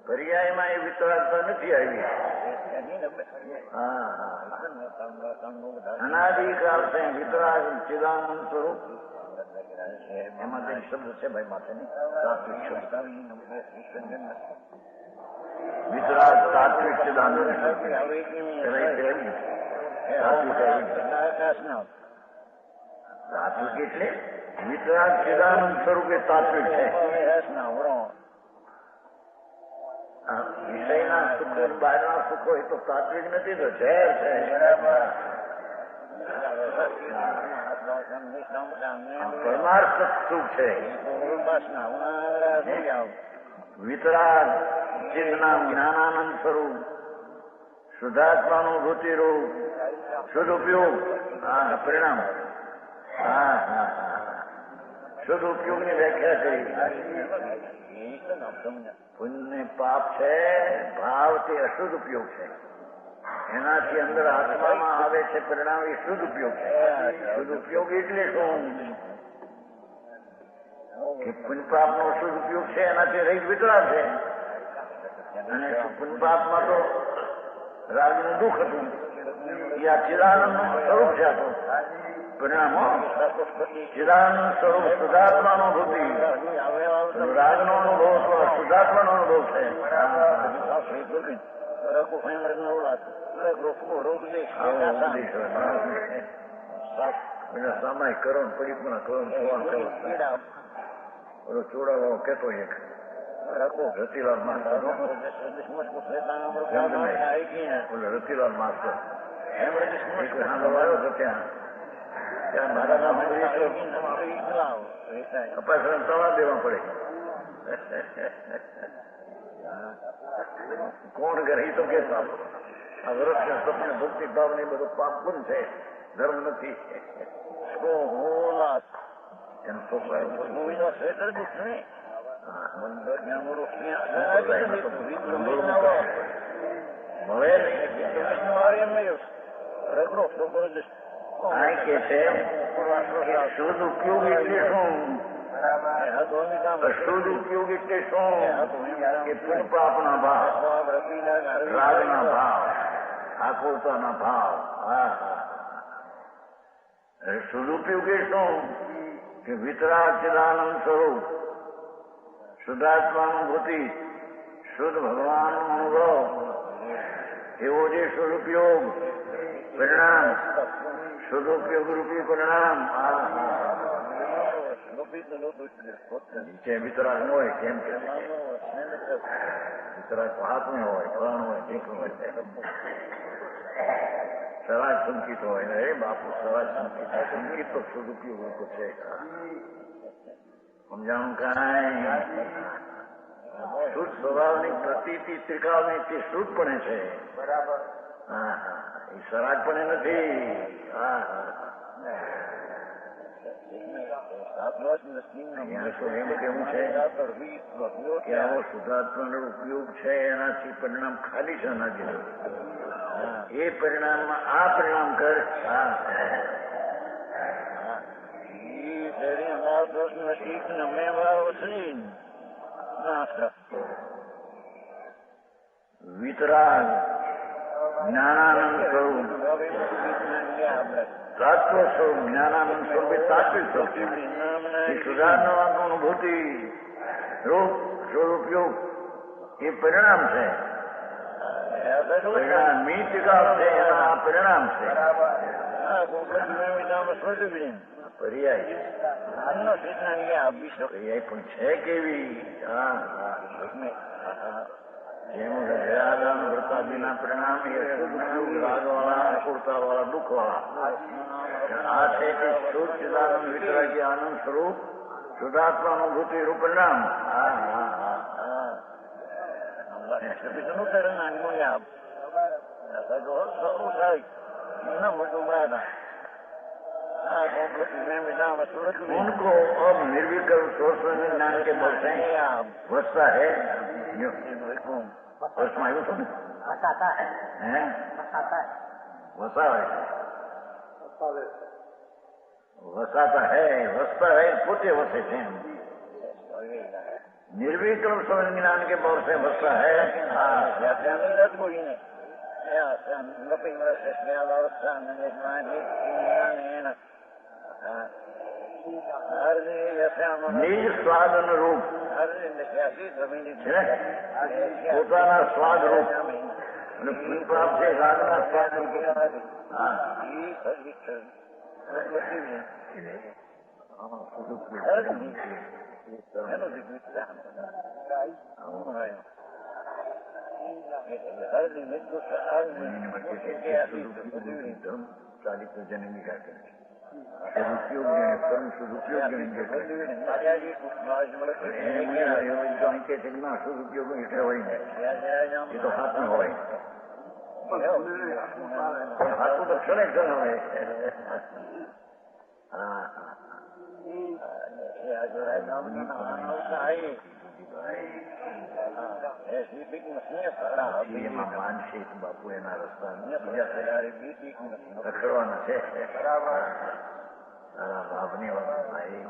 પર્યાયમાં એ વિતરાગતા નથી આવી. અનાદિકાળ છે વિતરાગ ચિદાનંદ સ્વરૂપ. એમાં કઈ શબ્દ છે ભાઈ માથેની તાત્વિક શબ્દ વિતરાગ તાત્વિક ચિદાનંદ તાત્વિક એટલે વિતરાગ ચિદાનંદ સ્વરૂપે તાત્વિક છે. વિષયના સુખો બહારના સુખો એ તો તાત્વિક નથી, તો ઝેર છે. પરમાર્થ સુખ છે. વિતરાગ ચિદના જ્ઞાનાનંદ સ્વરૂપ શુદ્ધાત્માનુભૂતિ રૂપ શુદ્ધ ઉપયોગ પરિણામ. શુદ્ધ ઉપયોગની વ્યાખ્યા કરી. પુણ્ય પાપ છે, ભાવ તે અશુદ્ધ ઉપયોગ છે. એનાથી અંદર આત્મામાં આવે છે પરિણામ એ શુદ્ધ ઉપયોગ છે. શુદ્ધ ઉપયોગ એટલે શું કે પુણ્ય પાપ નો શુદ્ધ ઉપયોગ છે, એનાથી રહિત વિતરાગ છે. અને પુણ્ય પાપમાં તો રાગનું દુઃખ હતું. એ આ ચિદાનંદ નું સ્વરૂપ છે. આપણું પરિણામ ચિદાનંદ સ્વરૂપ શુદ્ધાત્માનો અનુભૂતિ. રાગનો અનુભવ તો શુદ્ધાત્માનો અનુભવ છે. સામાય કરો ને પડી પણ કરો ઓલો ચોડાવાળો કેતો એક રતિલાલ માસ્ટર રતિલાલ માસ્ટર આવ્યો તો ત્યાં મારા કપાસ તવા દેવા પડે. કોણ કરે તો કે આ વરસ સપને ભક્તિ ભાવ ને બધું પાપ ગુણ છે, ધર્મ નથી. એનો છોકરા મળે આ કે છે શુદ્ધ ઉપયોગ એટલે શું? શુદ્ધ ઉપયોગ એટલે શું કે પુણ્ય પાપના ભાવ, રાગના ભાવ, આકુરતાના ભાવ. શુદ્ધ ઉપયોગ એ શું કે વિતરાગ ચિદાનંદ સ્વરૂપ શુદ્ધાત્માનુભૂતિ શુદ્ધ ભગવાન અનુભવ એવો જે શુદ્ધ ઉપયોગ પરિણામ શુદ્ધ ઉપયોગ રૂપી પરિણામ વિતરાગ ન હોય કેમ કે વિતરાગ હાથમાં હોય, પ્રાણ હોય, જીભ હોય, સરાજ સંકિત હોય ને એ બાપુ સરાજ સંકિત સંકિત તો શુદ્ધ ઉપયોગ રૂપ છે. સમજાણું કાંઈ શુદ્ધ સ્વભાવની પ્રતીતિ ત્રિકાળની તે શુદ્ધપણે છે. બરાબર. એ સરાજપણે નથી. એમ કેવું છે કે આવો શુદ્ધાત્માનો ઉપયોગ છે એનાથી પરિણામ ખાલી છે. એનાથી એ પરિણામમાં આ પરિણામ કર. વિતરાગ જ્ઞાનાનંદ સ્વરૂપ તત્વ સ્વરૂપ જ્ઞાનાનંદ સ્વરૂપ એ તાત્વિક સ્વરૂપ સુધારનાનો અનુભૂતિ રૂપ સ્વરૂપયોગ એ પરિણામ છે. પરિણામ મીતિકાળ છે એના પરિણામ છે. પર્યાય પર્યાય પણ છે કેવી? જેમ જયાદાન વૃતાદિના પરિણામ એ રાગ વાળા, અકુરતા વાળા, દુઃખ વાળા. આ છે કે શુદ્ધ ચિદાનંદ વિતરાગી આનંદ સ્વરૂપ શુદ્ધાત્માનુભૂતિ રૂપ પરિણામ. Sebetulnya karena anu ya, kalau selalu saya, ini macam mana? उनको अब निर्विकल्प सोच ज्ञान के बल से वस्ता है वसाता है वसाता है वस्ता है पोते वसे थे निर्विकल्प सोच ज्ञान के बल से वस्ता है નિજ સ્વાદ અનુરૂપ પોતાના સ્વાદ રૂપ અને પ્રાપ્ત રાગના સ્વાદ ચાલિત જન્મી કાઢે સદુપયોગ પરમ સદુપયોગ સદુપયોગ એટલે હોય ને એ તો હાથમાં હોય હાથું તો ખરેખર હોય એમાં માનસિક બાપુ એના રસ્તા રખડવાના છે તારા બાપની ભાઈ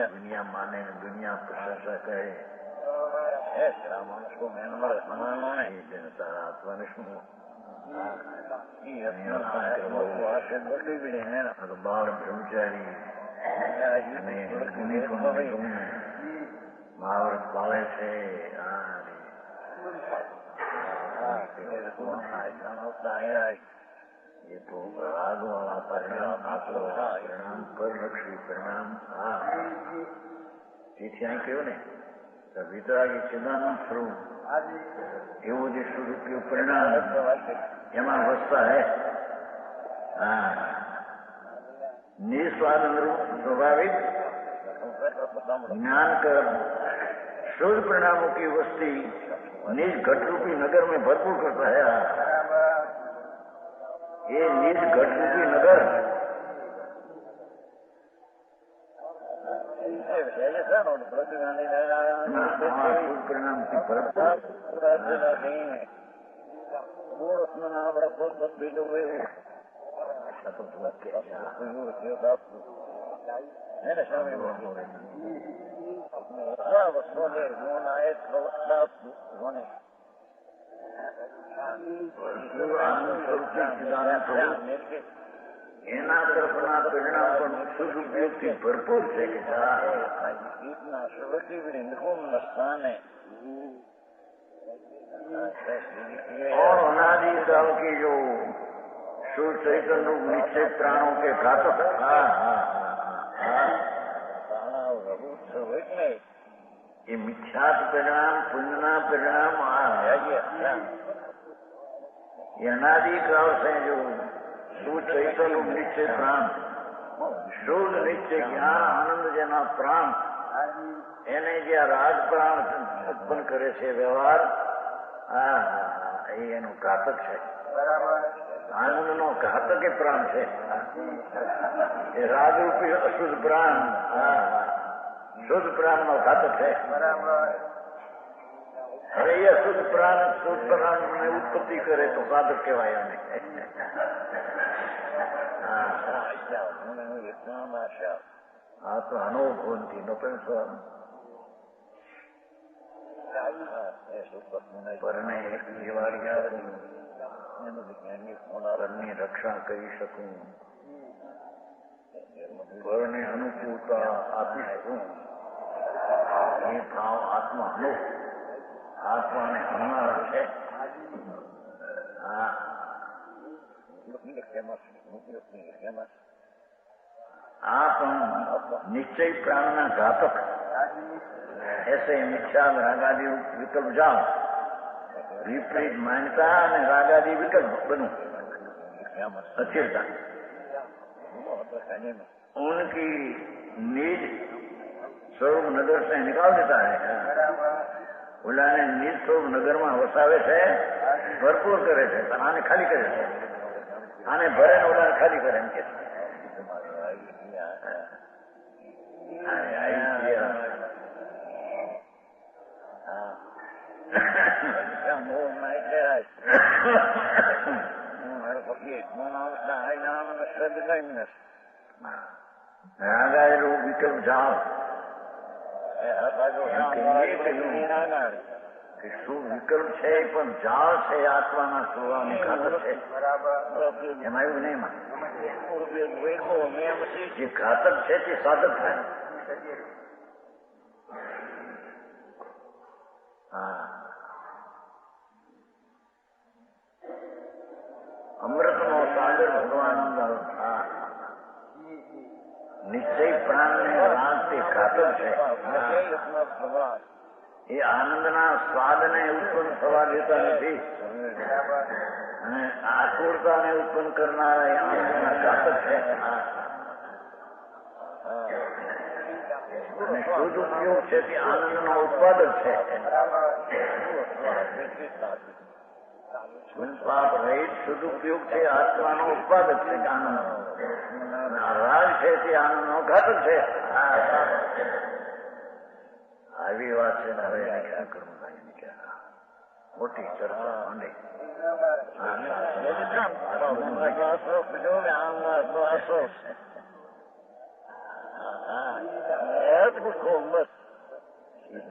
દુનિયા માને દુનિયા પ્રશંસા કરે તારા આત્માને શું બાળ બ્રહ્મચારી મહાવરત પાળે છે ये तो राग वाला परिणाम परिणाम पर लक्ष्मी परिणाम તેથી અહીં કહ્યું ને વિતરાગી ચિદાનંદ સ્વરૂપ એવું જે સ્વરૂપ પરિણામ એમાં અવસ્થા હે નિસ્વાદ स्वाभाविक ज्ञान कर शुद्ध परिणामों की वस्ती निज घट रूपी नगर में भरपूर करता है ये निज घट रूपी नगर शुद्ध परिणाम की भरपूर એના તરફના પરિણામ પણ શુદ્ધ ઉપયોગથી ભરપૂર છે કે સ્થાને और अनादि काल की जो शुद्ध चैतन्य रूप निश्चित प्राणों के घातक ये मिथ्यात परिणाम पुण्यना परिणाम ये अनादि काल से जो शुद्ध चैतन्य रूप निश्चित प्राण शुद्ध निश्चय ज्ञान आनंद जना प्राण એને જે રાગ પ્રાણ ઉત્પન્ન કરે છે વ્યવહાર એ એનું ઘાતક છે આનંદનો ઘાતક એ પ્રાણ છે એ રાગરૂપી અશુદ્ધ પ્રાણ શુદ્ધ પ્રાણનો ઘાતક છે હવે એ અશુદ્ધ પ્રાણની ઉત્પત્તિ કરે તો સાધક કહેવાય એને આ તો અનોભવંતી ન પણ પરને પરની રક્ષા કરી શકું પરને અનુકૂળતા આપી શકું એ ભાવ આત્માને હમણાં છે आप निश्चय प्राणना घातक ऐसे मिथ्या रागादि विकल्प जाओ विपरीत मान्यता અને रागादि विकल्प बनू अस्थिरता उनकी निज स्वरूप नजर से निकाल देता है ઓલાને નિઃસ્વરૂપ નગરમાં વસાવે છે, ભરપૂર કરે છે, પણ આને ખાલી કરે છે. આને ભરે ને ઓલાને ખાલી કરે એમ કે વિકલ્પ જાઓ કે શું વિકલ્પ છે એ પણ જાળ છે, આત્માના સ્વભાવની ઘાતક છે. એમાં એવું નહીં જે ઘાતક છે તે સાધક થાય. અમૃતનો સાગર ભગવાન નિશ્ચય પ્રાણને રાગ તે ઘાતક છે. એ આનંદના સ્વાદને ઉત્પન્ન થવા દેતા નથી અને આતુરતાને ઉત્પન્ન કરનારા એ આનંદના ઘાતક છે. અને શુદ્ધ ઉપયોગ છે તે આનંદનો ઉત્પાદક છે. પાપ રહિત શુદ્ધ ઉપયોગ છે આત્માનો ઉત્પાદક છે આનંદ. રાગ છે તે આનંદનો ઘાતક છે. આવી વાત છે ને હવે એને ક્યાં કરવું ભાઈ, ક્યાં મોટી ચર્ચા માંડે.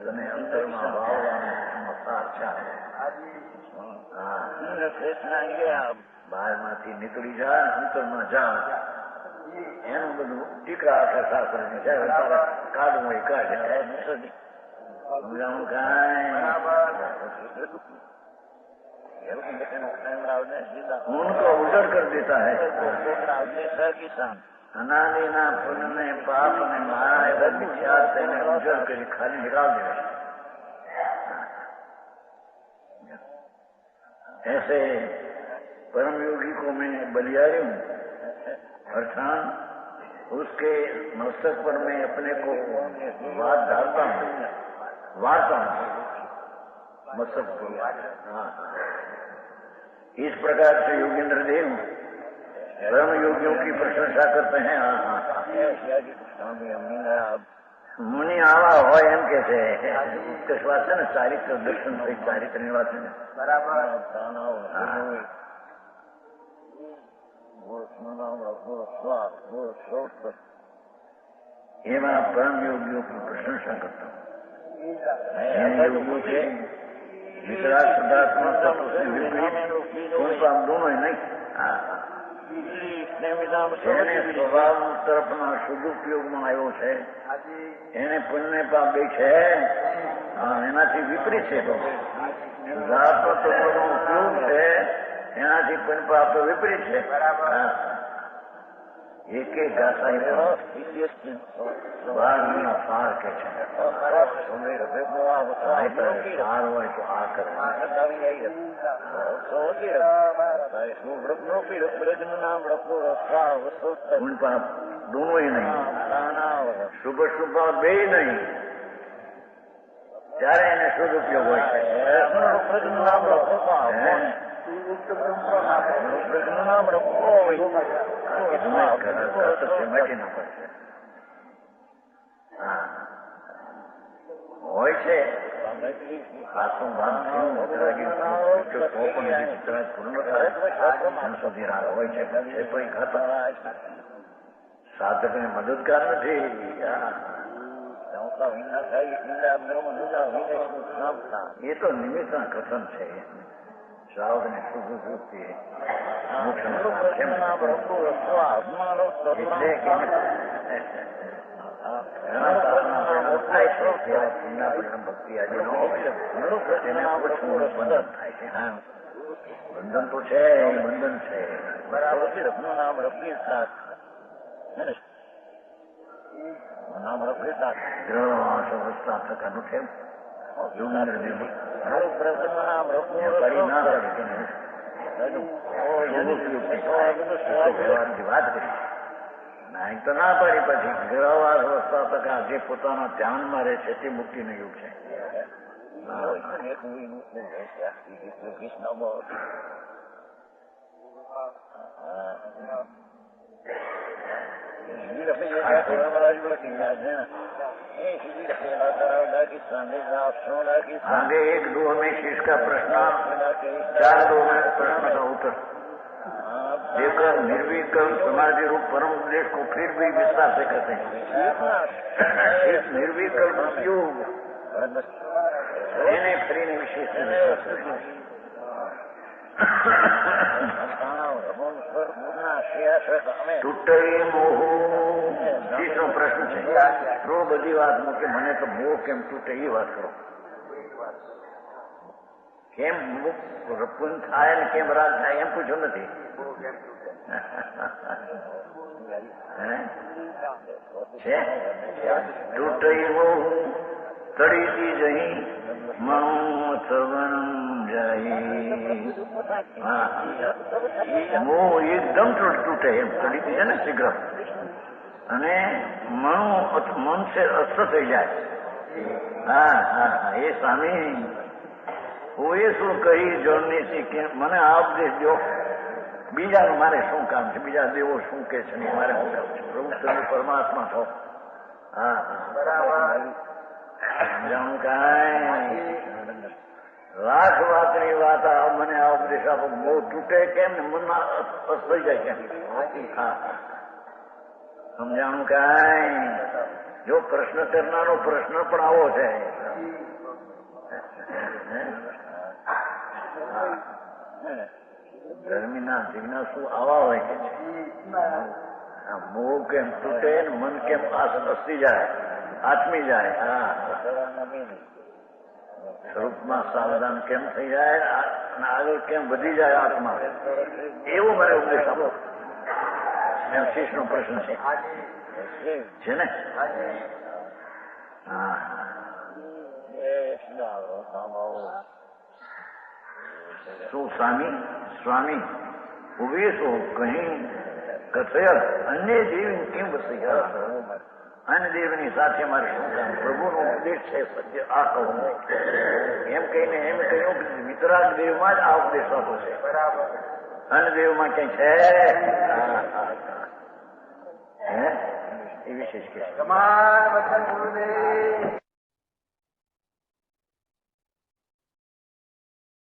તને અંતરમાં વાવવાનો સાર છે. બહારમાંથી નીકળી જાય અંતરમાં જા, એનું બધું ટીકરા આખા શાસ્ત્ર ને જાય. કાઢવું એ કાઢે, સમજાવું उनको उजड़ कर देता है. अनादिना पुण्य ने पाप ने मारा है विचार તેને ઉજળ કરી ખાલી નિકાલ देवे. ऐसे परम योगी को मैं बलियारी हूँ, अर्थात उसके मस्तक पर मैं अपने को वाद डालता हूँ, वारता हूँ मस्तक को. इस प्रकार से योगेंद्र देव परम योगियों की प्रशंसा करते हैं. मुनि आवा हो एम के છે ઉત્કર્ષવાદ છે ને, ચારિત્ર દર્શન થઈ ચારિત્ર ની વાત છે ને બરાબર. એમાં પરમ યોગીઓ की प्रशंसा करता हूँ. योगियों के वितराग शुद्धात्मा तत्व से विपरीत कौन सा हम दोनों ही नहीं. એને સ્વભાવ તરફના શુદ્ધ ઉપયોગમાં આવ્યો છે, એને પુણ્ય પાપ બે છે એનાથી વિપરીત છે. તો શુદ્ધાત્મ તત્વનો ઉપયોગ છે એનાથી પુણ્ય પાપ તો વિપરીત છે. એક એક ગાતા બાર સાર કે છે સાર હોય તો આ કરે. પુણ્ય પાપ दोनों ही नहीं, શુભ શુભ બે નહીં, ત્યારે એને શુદ્ધ ઉપયોગ હોય છે. હોય છે આખું ભાન થયું પૂર્ણ થાય સુધી હોય છે. સાધકને મદદગાર નથી. એ તો નિમિત્તના કથન છે. શ્રાવકને શુભ વૃત્તિ ભક્તિ આજે બંધન તો છે, બંધન છે. અવસ્થા થકાનું છે. વાત કરી નાયક તો ના પાડી. પછી ગ્રહવાસ અવસ્થા તકા જે પોતાના ધ્યાનમાં રહે છે તે મુક્તિનો યુગ છે. आगे 1-2 में शीर्ष का प्रश्न, 4-2 में प्रश्न का उत्तर देकर निर्विकल्प समाधि रूप परम उपदेश को फिर भी विस्तार से कहते हैं। इस निर्विकल्प उपयोग એને ફરીને વિશેષ તૂટે મોહ ત્રીસરો પ્રશ્ન છે. રો બધી વાત મૂકે મને તો મોહ કેમ તૂટે એ વાત કરો. કેમ પૂન થાય ને કેમ રાગ થાય એમ પૂછો નથી. તૂટે મોહ તડીથી જઈ મણું થવન જાય. મોહ એકદમ તૂટે એમ તડીથી છે ને શીઘ્ર, અને મન છે અસ્ત થઈ જાય. હા હા એ સ્વામી હું એ શું કહી જળની શીખી મને આ ઉપદેશ દો. બીજાનું મારે શું કામ છે? બીજા દેવો શું કે છે મારે શું કામ છે? પ્રભુ તમે પરમાત્મા છો. હા બરાબર જાણું કાંઈ લાખ વાતની વાત મને આ ઉપદેશ આપો. મોહ તૂટે કેમ ને મનમાં અસ્ત થઈ જાય કેમ? હા સમજાણું કાંઈ? જો પ્રશ્ન કરનારો પ્રશ્ન પણ આવો છે. ધર્મીના જિજ્ઞાસુ આવા હોય કે છે મોહ કેમ તૂટે ને મન કેમ અસ્તી જાય, આત્મી જાય. હા સ્વરૂપમાં સાવધાન કેમ થઈ જાય અને આગળ કેમ વધી જાય આત્મા, એવો મારે ઉપદેશ આપો. એમ શીશનો પ્રશ્ન છે ને? હા શું સ્વામી ઉપદેશો કહી કથય અન્ય દેવ કેમ વસૈયા? અન્ય દેવની સાથે મારે શું કામ? પ્રભુનો ઉપદેશ છે સત્ય આ કહું એમ કહીને એમ કહ્યું કે વિતરાગ દેવમાં જ આ ઉપદેશ આપો છે. બરાબર અન્ય દેવમાં ક્યાંય છે? એ વિશેષ કે